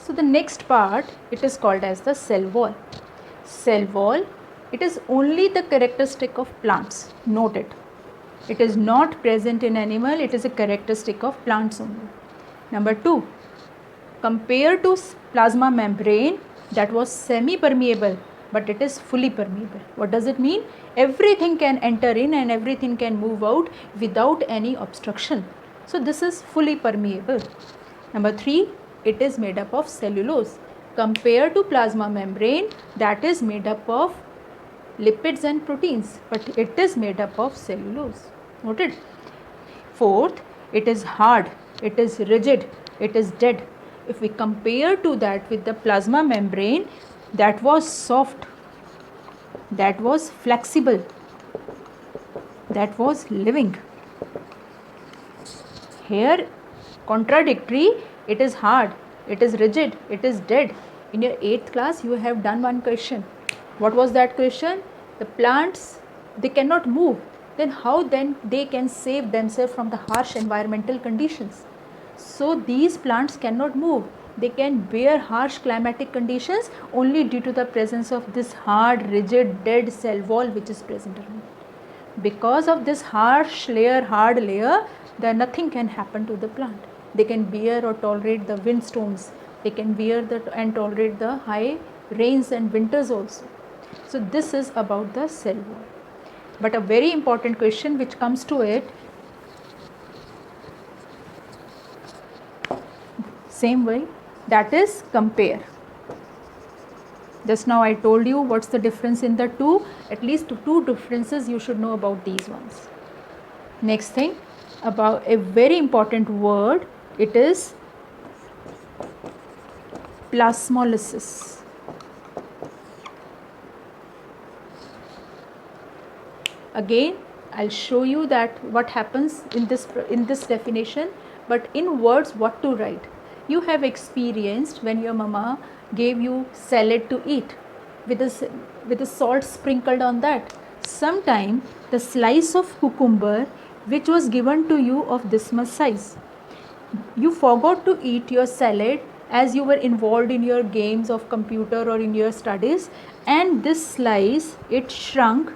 So the next part, it is called as the cell wall. Cell wall, it is only the characteristic of plants. Note it. It is not present in animal, it is a characteristic of plants only. Number 2, compared to plasma membrane that was semi-permeable, but it is fully permeable. What does it mean? Everything can enter in and everything can move out without any obstruction. So this is fully permeable. Number 3, it is made up of cellulose compared to plasma membrane that is made up of lipids and proteins, but it is made up of cellulose. Noted? Fourth, it is hard, it is rigid, it is dead. If we compare to that with the plasma membrane, that was soft, that was flexible, that was living. Here, contradictory, it is hard, it is rigid, it is dead. In your 8th class, you have done one question. What was that question? The plants, they cannot move. Then how then they can save themselves from the harsh environmental conditions? So these plants cannot move. They can bear harsh climatic conditions only due to the presence of this hard, rigid, dead cell wall which is present around. Because of this harsh layer, hard layer, then nothing can happen to the plant. They can bear or tolerate the windstorms. They can bear and tolerate the high rains and winters also. So this is about the cell wall. But a very important question which comes to it, same way, that is compare. Just now I told you what's the difference in the two. At least two differences you should know about these ones. Next thing, about a very important word, it is plasmolysis. Again, I'll show you that what happens in this definition, but in words what to write. You have experienced when your mama gave you salad to eat with a salt sprinkled on that. Sometime the slice of cucumber which was given to you of this much size, you forgot to eat your salad as you were involved in your games of computer or in your studies, and this slice, it shrunk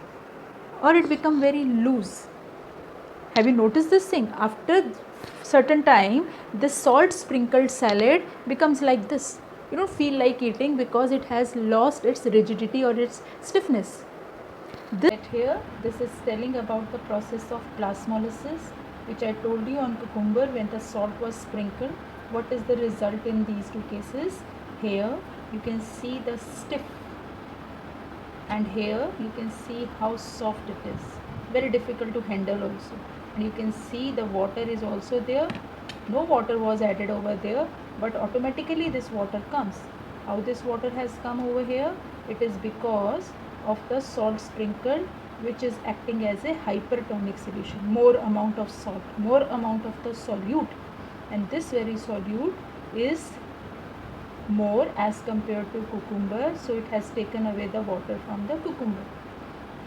or it become very loose. Have you noticed this thing? After certain time, this salt sprinkled salad becomes like this. You don't feel like eating because it has lost its rigidity or its stiffness. This is telling about the process of plasmolysis, which I told you on cucumber when the salt was sprinkled. What is the result in these two cases? Here you can see the stiff, and here you can see how soft it is. Very difficult to handle also. And you can see the water is also there. No water was added over there, but automatically this water comes. How this water has come over here? It is because of the salt sprinkled, which is acting as a hypertonic solution. More amount of salt, more amount of the solute, and this very solute is more as compared to cucumber, so it has taken away the water from the cucumber.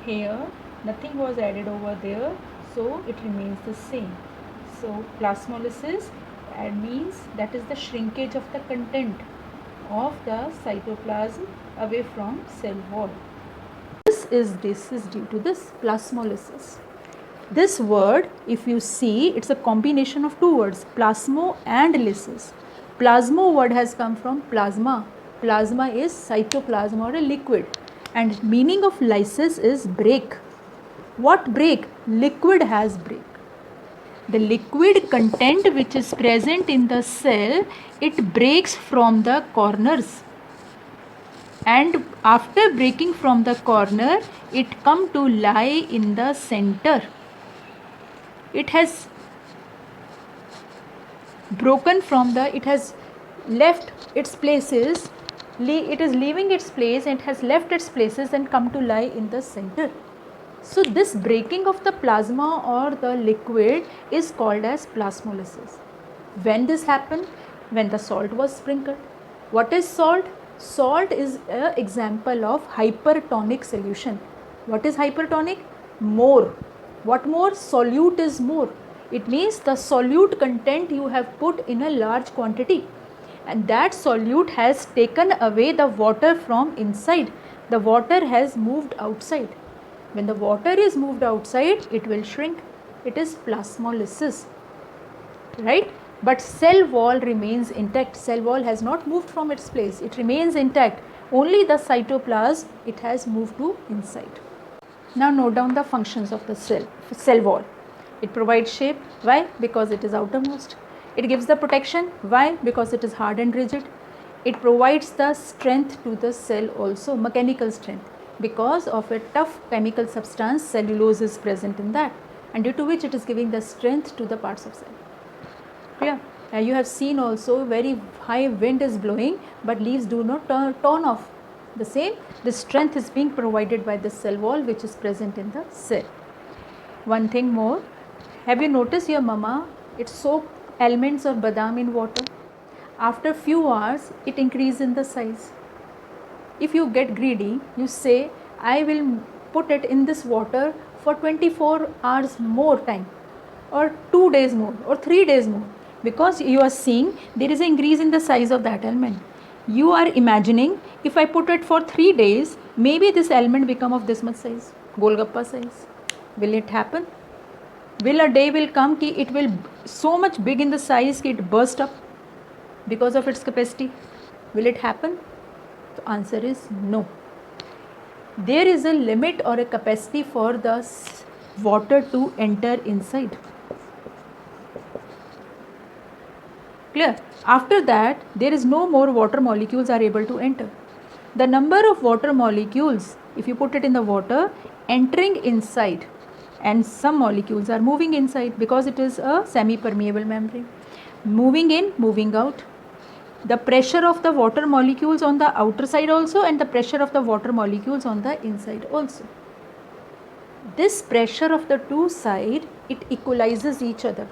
Here nothing was added over there, so it remains the same. So plasmolysis means that is the shrinkage of the content of the cytoplasm away from cell wall. This is due to this plasmolysis. This word, if you see, it's a combination of two words, plasmo and lysis. Plasmo word has come from plasma. Plasma is cytoplasm or a liquid, and meaning of lysis is break. What break? Liquid has break. The liquid content which is present in the cell, it breaks from the corners, and after breaking from the corner, it come to lie in the center. It has broken from the, it has left its places, it is leaving its place and has left its places and come to lie in the center. So this breaking of the plasma or the liquid is called as plasmolysis. When this happened? When the salt was sprinkled. What is salt? Salt is an example of hypertonic solution. What is hypertonic? More. What more? Solute is more. It means the solute content you have put in a large quantity. and that solute has taken away the water from inside. The water has moved outside. When the water is moved outside, it will shrink. It is plasmolysis, right? But cell wall remains intact. Cell wall has not moved from its place. It remains intact. Only the cytoplasm, it has moved to inside. Now note down the functions of the cell wall. It provides shape. Why? Because it is outermost. It gives the protection. Why? Because it is hard and rigid. It provides the strength to the cell also, mechanical strength, because of a tough chemical substance, cellulose is present in that, and due to which it is giving the strength to the parts of cell. Clear? You have seen also very high wind is blowing, but leaves do not turn off. The same, the strength is being provided by the cell wall which is present in the cell. One thing more, have you noticed your mama, it soaked almonds or badam in water. After few hours, it increases in the size. If you get greedy, you say, I will put it in this water for 24 hours more time, or 2 days more, or 3 days more, because you are seeing there is an increase in the size of that almond. You are imagining, if I put it for 3 days, maybe this almond become of this much size, golgappa size. Will it happen? Will a day will come ki it will so much big in the size ki it burst up because of its capacity? Will it happen? The answer is no. There is a limit or a capacity for the water to enter inside. Clear? After that, there is no more water molecules are able to enter. The number of water molecules, if you put it in the water, entering inside, and some molecules are moving inside because it is a semi-permeable membrane. Moving in, moving out. The pressure of the water molecules on the outer side also, and the pressure of the water molecules on the inside also. This pressure of the two sides, it equalizes each other.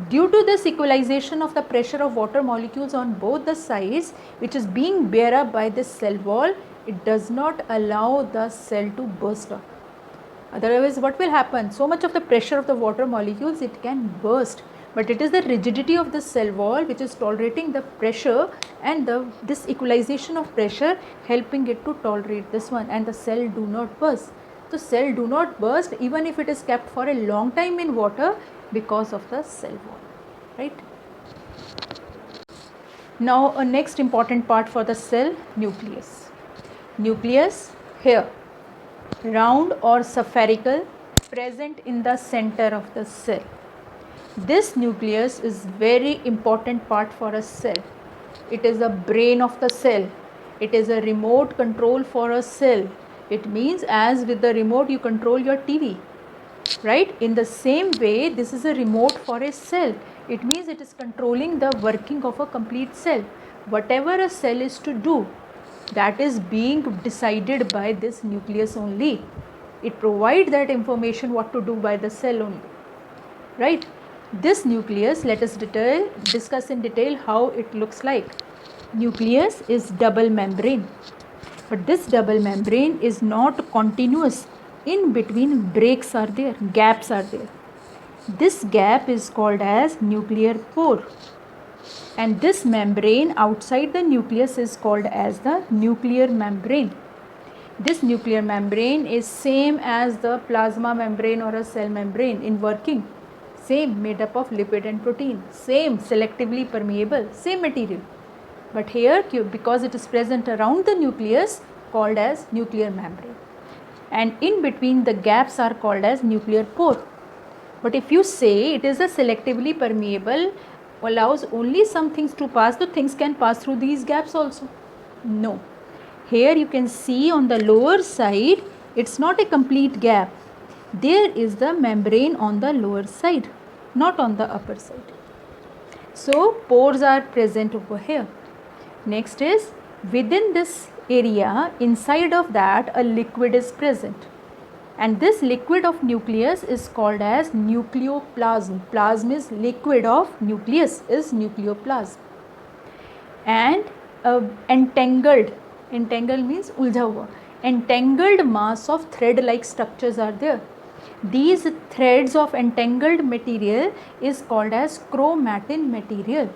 Due to this equalization of the pressure of water molecules on both the sides, which is being bear up by this cell wall, it does not allow the cell to burst up. Otherwise, what will happen? So much of the pressure of the water molecules, it can burst. But it is the rigidity of the cell wall which is tolerating the pressure, and this equalization of pressure helping it to tolerate this one, and the cell do not burst. So cell do not burst even if it is kept for a long time in water because of the cell wall, right? Now a next important part for the cell, nucleus. Nucleus here, round or spherical, present in the center of the cell. This nucleus is very important part for a cell. It is the brain of the cell. It is a remote control for a cell. It means as with the remote you control your TV, right? In the same way, this is a remote for a cell. It means it is controlling the working of a complete cell. Whatever a cell is to do, that is being decided by this nucleus only. It provides that information what to do by the cell only, right? This nucleus, let us discuss in detail how it looks like. Nucleus is double membrane, but this double membrane is not continuous. In between breaks are there, gaps are there. This gap is called as nuclear pore, and this membrane outside the nucleus is called as the nuclear membrane. This nuclear membrane is same as the plasma membrane or a cell membrane in working. Same, made up of lipid and protein, same, selectively permeable, same material. But here, because it is present around the nucleus, called as nuclear membrane, and in between the gaps are called as nuclear pore. But if you say it is a selectively permeable, allows only some things to pass, so things can pass through these gaps also. No. Here you can see on the lower side, it's not a complete gap. There is the membrane on the lower side, not on the upper side. So pores are present over here. Next is, within this area, inside of that a liquid is present, and this liquid of nucleus is called as nucleoplasm. Plasm is liquid of nucleus, is nucleoplasm. And entangled means उलझा हुआ, entangled mass of thread like structures are there. These threads of entangled material is called as chromatin material.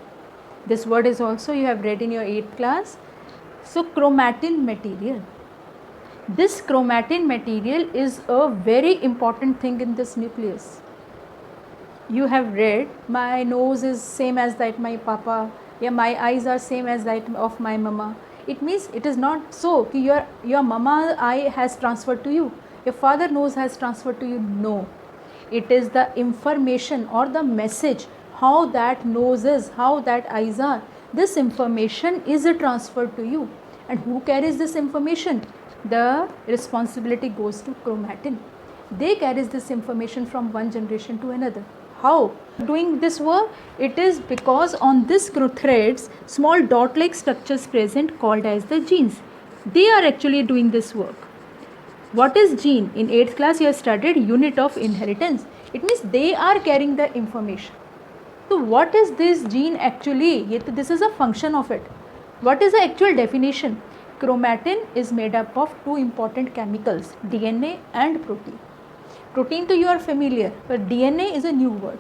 This word is also you have read in your 8th class. So chromatin material. This chromatin material is a very important thing in this nucleus. You have read my nose is same as that my papa, yeah, my eyes are same as that of my mama. It means it is not so your mama eye has transferred to you, your father nose has transferred to you. No, it is the information or the message how that nose is, how that eyes are. This information is transferred to you, and who carries this information? The responsibility goes to chromatin. They carries this information from one generation to another. How doing this work? It is because on this threads small dot like structures present called as the genes. They are actually doing this work. What is gene? In 8th class you have studied unit of inheritance. It means they are carrying the information. So what is this gene actually? This is a function of it. What is the actual definition? Chromatin is made up of two important chemicals, DNA and protein. Protein to you are familiar, but DNA is a new word.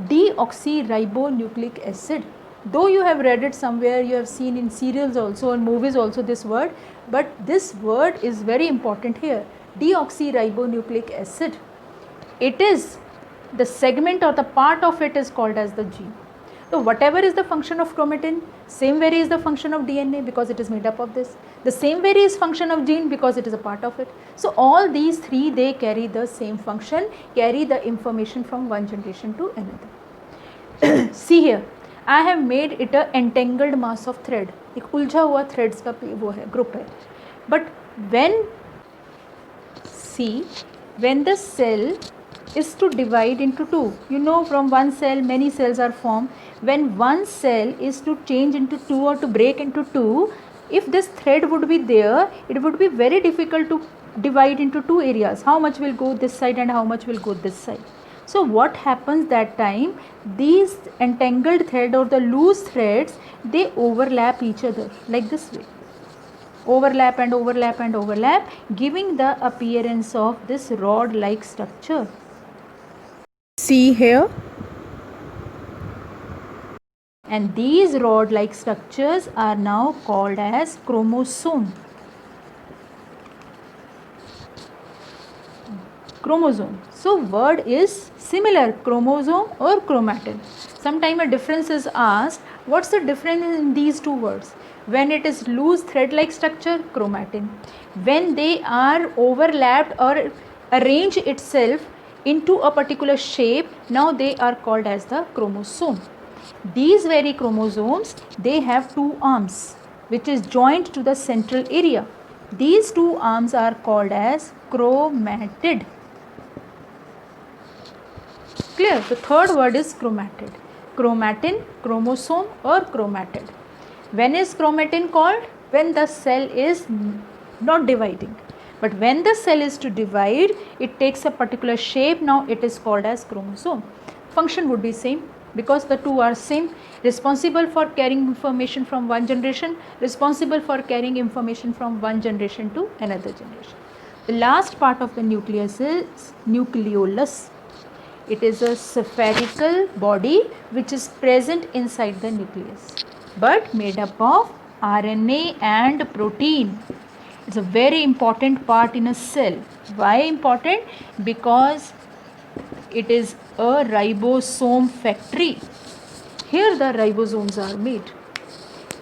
Deoxyribonucleic acid. Though you have read it somewhere, you have seen in serials also and movies also this word, but this word is very important here. Deoxyribonucleic acid. It is the segment or the part of it is called as the gene. So whatever is the function of chromatin, same way is the function of DNA because it is made up of this. The same way is function of gene because it is a part of it. So all these three, they carry the same function, carry the information from one generation to another. See here, I have made it a entangled mass of thread. एक उलझा हुआ threads का वो है, group है. But when the cell is to divide into two, you know from one cell many cells are formed. When one cell is to change into two or to break into two, if this thread would be there, it would be very difficult to divide into two areas. How much will go this side and how much will go this side. So what happens that time, these entangled thread or the loose threads, they overlap each other like this way. Overlap and overlap and overlap, giving the appearance of this rod like structure. See here. And these rod like structures are now called as chromosome. Chromosome. So word is similar, chromosome or chromatin. Sometime a difference is asked. What's the difference in these two words? When it is loose thread like structure, chromatin. When they are overlapped or arrange itself into a particular shape, now they are called as the chromosome. These very chromosomes, they have two arms which is joined to the central area. These two arms are called as chromatid. Clear? The third word is chromatid. Chromatin, chromosome or chromatid. When is chromatin called? When the cell is not dividing. But when the cell is to divide, it takes a particular shape. Now it is called as chromosome. Function would be same because the two are same. Responsible for carrying information from one generation, responsible for carrying information from one generation to another generation. The last part of the nucleus is nucleolus. It is a spherical body which is present inside the nucleus but made up of RNA and protein. It's a very important part in a cell. Why important? Because it is a ribosome factory. Here the ribosomes are made.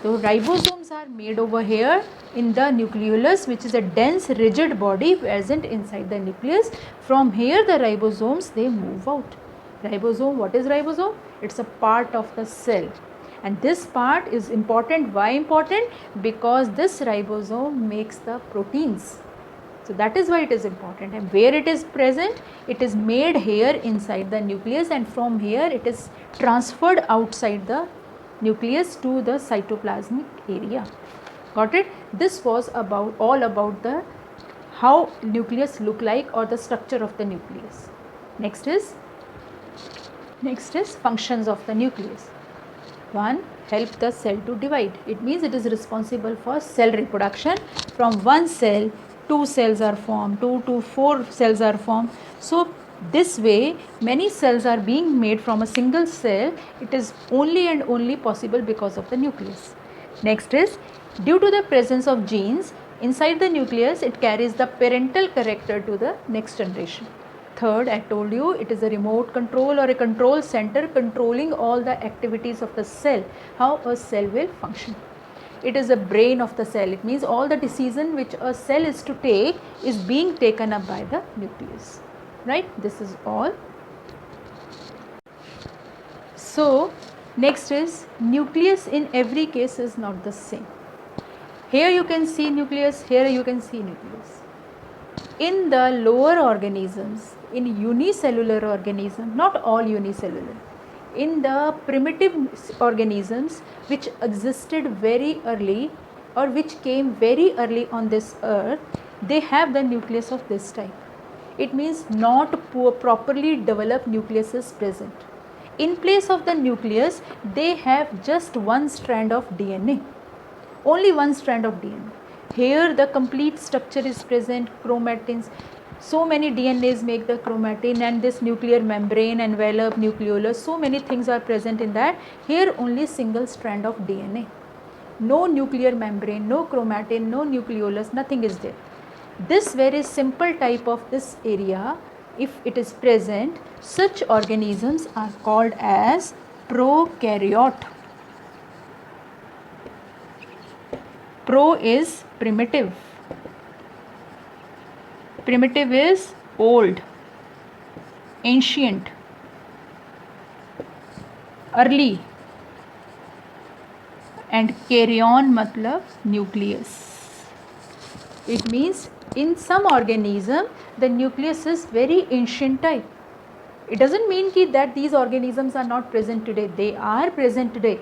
So ribosomes are made over here in the nucleolus, which is a dense rigid body present inside the nucleus. From here the ribosomes, they move out. Ribosome, what is ribosome? It's a part of the cell. And this part is important. Why important? Because this ribosome makes the proteins. So that is why it is important. And where it is present, it is made here inside the nucleus, and from here it is transferred outside the nucleus to the cytoplasmic area. Got it? This was all about the how nucleus look like or the structure of the nucleus. Next is functions of the nucleus. 1. Help the cell to divide. It means it is responsible for cell reproduction. From one cell, 2 cells are formed, 2 to 4 cells are formed. So This way, many cells are being made from a single cell. It is only and only possible because of the nucleus. Next is, due to the presence of genes inside the nucleus, it carries the parental character to the next generation. Third, I told you, it is a remote control or a control center controlling all the activities of the cell, how a cell will function. It is the brain of the cell. It means all the decision which a cell is to take is being taken up by the nucleus. Right? This is all. So, next is, nucleus in every case is not the same. Here you can see nucleus, here you can see nucleus. In the lower organisms, in unicellular organism, not all unicellular, in the primitive organisms which existed very early or which came very early on this earth, they have the nucleus of this type. It means not properly developed nucleus is present. In place of the nucleus, they have just one strand of DNA. Only one strand of DNA. Here the complete structure is present, chromatins. So many DNAs make the chromatin and this nuclear membrane, envelope, nucleolus, so many things are present in that. Here only single strand of DNA. No nuclear membrane, no chromatin, no nucleolus, nothing is there. This very simple type of this area, if it is present, such organisms are called as prokaryote. Pro is primitive. Primitive is old, ancient, early, and karyon matlab nucleus. It means in some organism the nucleus is very ancient type. It doesn't mean that these organisms are not present today. They are present today,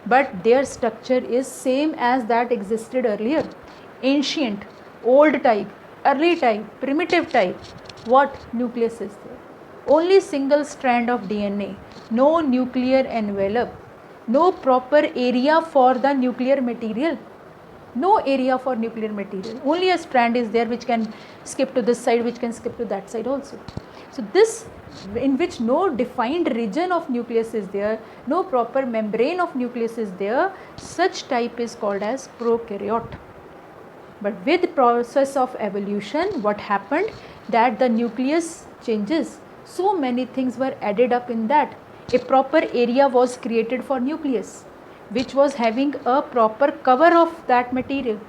but their structure is same as that existed earlier. Ancient, old type, early type, primitive type. What nucleus is there? Only single strand of DNA, no nuclear envelope, no proper area for the nuclear material. No area for nuclear material. Only a strand is there which can skip to this side, which can skip to that side also. So this, in which no defined region of nucleus is there, no proper membrane of nucleus is there, such type is called as prokaryote. But with the process of evolution, what happened, that the nucleus changes. So many things were added up in that. A proper area was created for nucleus, which was having a proper cover of that material.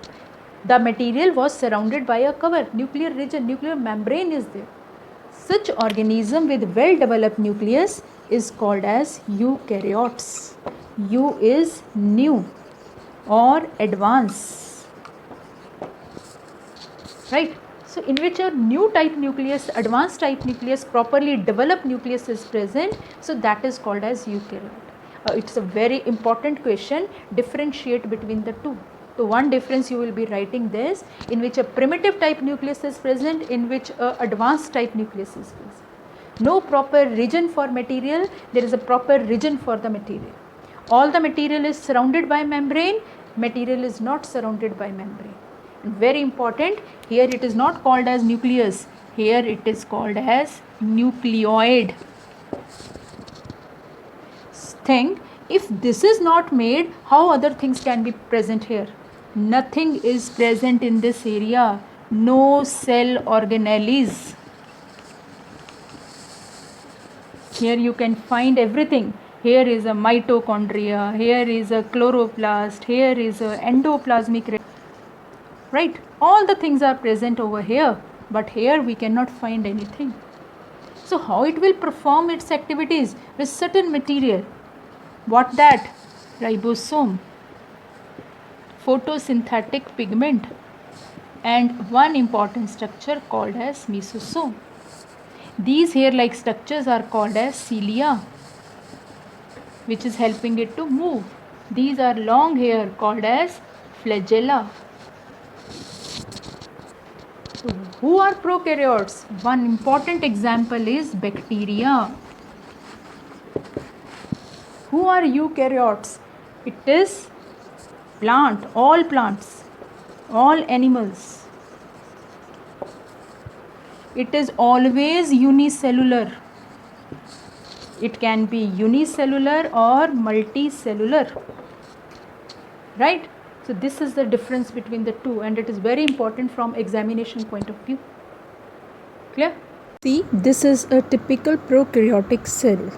The material was surrounded by a cover, nuclear region, nuclear membrane is there. Such organism with well developed nucleus is called as eukaryotes. U is new or advanced. Right? So in which a new type nucleus, advanced type nucleus, properly developed nucleus is present, so that is called as eukaryote. It's a very important question, differentiate between the two. So one difference you will be writing this, in which a primitive type nucleus is present, in which a advanced type nucleus is present. No proper region for material, there is a proper region for the material. All the material is surrounded by membrane, material is not surrounded by membrane. And very important, here it is not called as nucleus, here it is called as nucleoid. Think, if this is not made, how other things can be present here? Nothing is present in this area, no cell organelles. Here you can find everything. Here is a mitochondria, here is a chloroplast, here is a endoplasmic, right? All the things are present over here, but here we cannot find anything. So how it will perform its activities with certain material? What that? Ribosome, photosynthetic pigment, and one important structure called as mesosome. These hair-like structures are called as cilia, which is helping it to move. These are long hair called as flagella. So who are prokaryotes? One important example is bacteria. Who are eukaryotes? It is plant, all animals. it is always unicellular. It can be unicellular or multicellular, right? So this is the difference between the two, and it is very important from examination point of view. Clear? See, this is a typical prokaryotic cell.